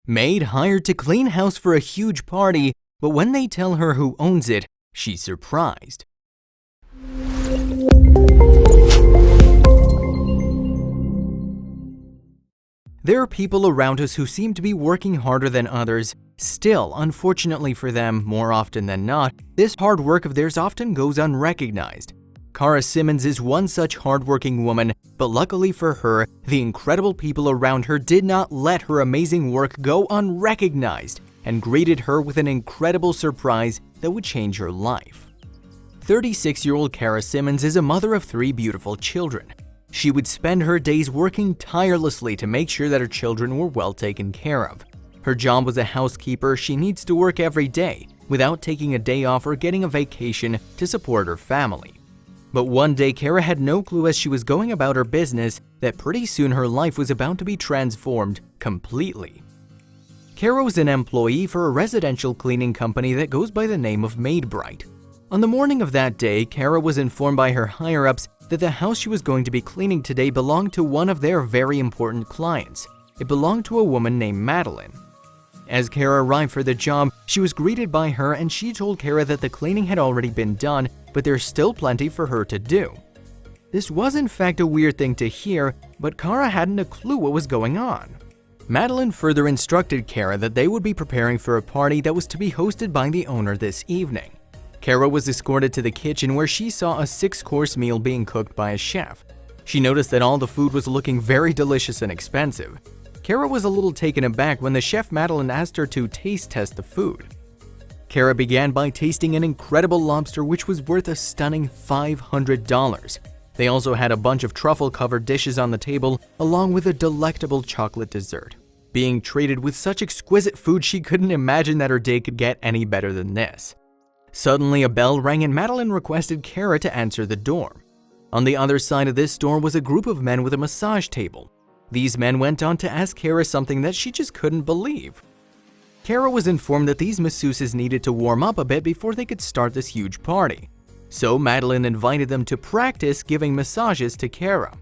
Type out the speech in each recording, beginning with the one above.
Maid hired to clean house for a huge party, but when they tell her who owns it, she's surprised. There are people around us who seem to be working harder than others. Still, unfortunately for them, more often than not, this hard work of theirs often goes unrecognized. Cara Simmons is one such hardworking woman, but luckily for her, the incredible people around her did not let her amazing work go unrecognized and greeted her with an incredible surprise that would change her life. 36-year-old Cara Simmons is a mother of 3 beautiful children. She would spend her days working tirelessly to make sure that her children were well taken care of. Her job was a housekeeper. She needs to work every day without taking a day off or getting a vacation to support her family. But one day, Cara had no clue as she was going about her business that pretty soon her life was about to be transformed completely. Cara was an employee for a residential cleaning company that goes by the name of Maid. On the morning of that day, Cara was informed by her higher-ups that the house she was going to be cleaning today belonged to one of their very important clients. It belonged to a woman named Madeline. As Cara arrived for the job, she was greeted by her and she told Cara that the cleaning had already been done, but there's still plenty for her to do. This was in fact a weird thing to hear, but Cara hadn't a clue what was going on. Madeline further instructed Cara that they would be preparing for a party that was to be hosted by the owner this evening. Cara was escorted to the kitchen where she saw a 6-course meal being cooked by a chef. She noticed that all the food was looking very delicious and expensive. Cara was a little taken aback when the chef Madeline asked her to taste test the food. Cara began by tasting an incredible lobster which was worth a stunning $500. They also had a bunch of truffle-covered dishes on the table along with a delectable chocolate dessert. Being treated with such exquisite food, she couldn't imagine that her day could get any better than this. Suddenly, a bell rang and Madeline requested Cara to answer the door. On the other side of this door was a group of men with a massage table. These men went on to ask Cara something that she just couldn't believe. Cara was informed that these masseuses needed to warm up a bit before they could start this huge party. So Madeline invited them to practice giving massages to Cara.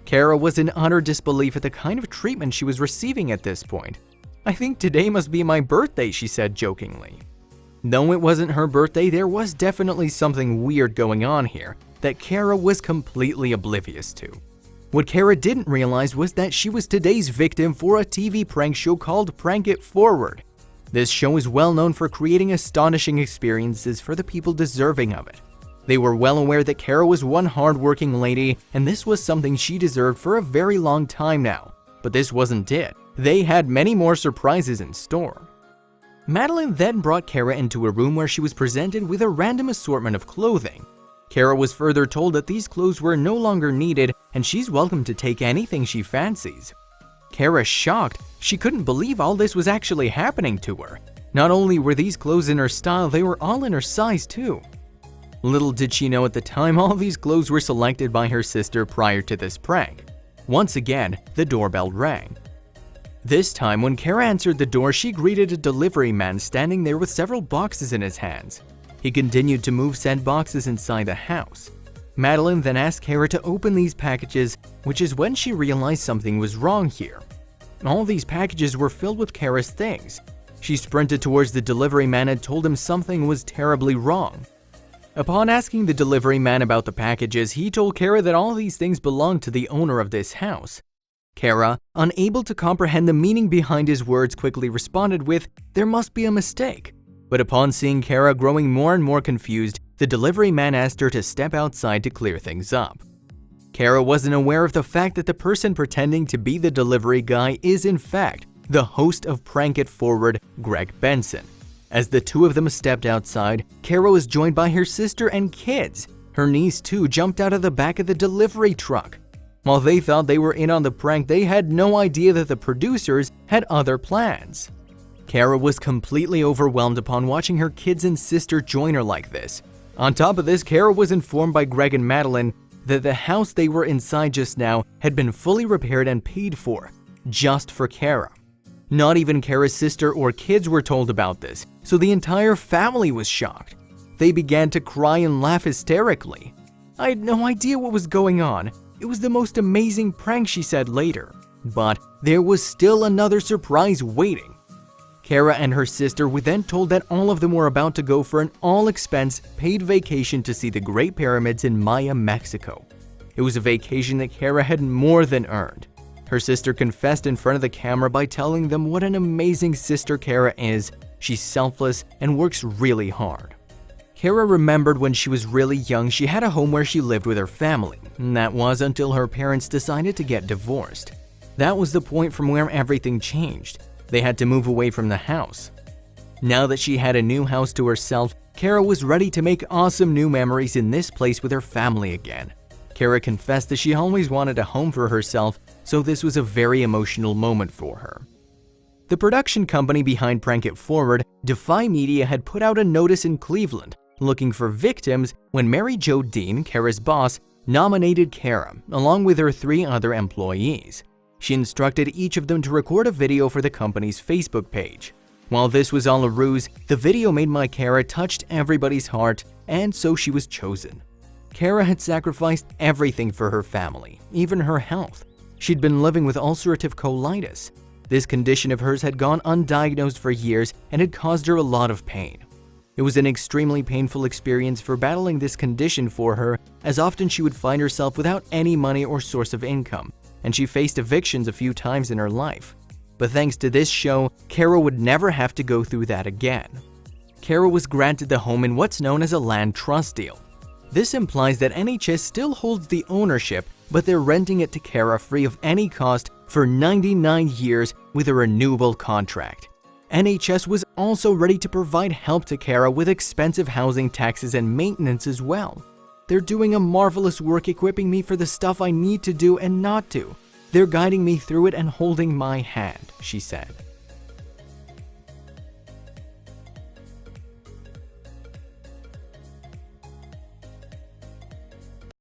Cara was in utter disbelief at the kind of treatment she was receiving at this point. "I think today must be my birthday," she said jokingly. Though it wasn't her birthday, there was definitely something weird going on here that Cara was completely oblivious to. What Cara didn't realize was that she was today's victim for a TV prank show called Prank It Forward. This show is well known for creating astonishing experiences for the people deserving of it. They were well aware that Cara was one hard-working lady, and this was something she deserved for a very long time now. But this wasn't it. They had many more surprises in store. Madeline then brought Cara into a room where she was presented with a random assortment of clothing. Cara was further told that these clothes were no longer needed and she's welcome to take anything she fancies. Cara, shocked, she couldn't believe all this was actually happening to her. Not only were these clothes in her style, they were all in her size too. Little did she know at the time, all these clothes were selected by her sister prior to this prank. Once again, the doorbell rang. This time, when Cara answered the door, she greeted a delivery man standing there with several boxes in his hands. He continued to move said boxes inside the house. Madeline then asked Cara to open these packages, which is when she realized something was wrong here. All these packages were filled with Cara's things. She sprinted towards the delivery man and told him something was terribly wrong. Upon asking the delivery man about the packages, he told Cara that all these things belonged to the owner of this house. Cara, unable to comprehend the meaning behind his words, quickly responded with, "There must be a mistake." But upon seeing Cara growing more and more confused, the delivery man asked her to step outside to clear things up. Cara wasn't aware of the fact that the person pretending to be the delivery guy is in fact the host of Prank It Forward, Greg Benson. As the two of them stepped outside, Cara was joined by her sister and kids. Her niece too jumped out of the back of the delivery truck. While they thought they were in on the prank, they had no idea that the producers had other plans. Cara was completely overwhelmed upon watching her kids and sister join her like this. On top of this, Cara was informed by Greg and Madeline that the house they were inside just now had been fully repaired and paid for, just for Cara. Not even Cara's sister or kids were told about this, so the entire family was shocked. They began to cry and laugh hysterically. "I had no idea what was going on. It was the most amazing prank," she said later. But there was still another surprise waiting. Cara and her sister were then told that all of them were about to go for an all-expense paid vacation to see the Great Pyramids in Maya, Mexico. It was a vacation that Cara had more than earned. Her sister confessed in front of the camera by telling them what an amazing sister Cara is. She's selfless and works really hard. Cara remembered when she was really young she had a home where she lived with her family, and that was until her parents decided to get divorced. That was the point from where everything changed. They had to move away from the house. Now that she had a new house to herself, Cara was ready to make awesome new memories in this place with her family again. Cara confessed that she always wanted a home for herself, so this was a very emotional moment for her. The production company behind Prank It Forward, Defy Media, had put out a notice in Cleveland looking for victims when Mary Jo Dean, Cara's boss, nominated Cara along with her 3 other employees. She instructed each of them to record a video for the company's Facebook page. While this was all a ruse, the video made by Cara touched everybody's heart, and so she was chosen. Cara had sacrificed everything for her family, even her health. She'd been living with ulcerative colitis. This condition of hers had gone undiagnosed for years and had caused her a lot of pain. It was an extremely painful experience for battling this condition for her, as often she would find herself without any money or source of income, and she faced evictions a few times in her life. But thanks to this show, Cara would never have to go through that again. Cara was granted the home in what's known as a land trust deal. This implies that NHS still holds the ownership, but they're renting it to Cara free of any cost for 99 years with a renewable contract. NHS was also ready to provide help to Cara with expensive housing, taxes, and maintenance as well. They're doing a marvelous work equipping me for the stuff I need to do and not do. They're guiding me through it and holding my hand, she said.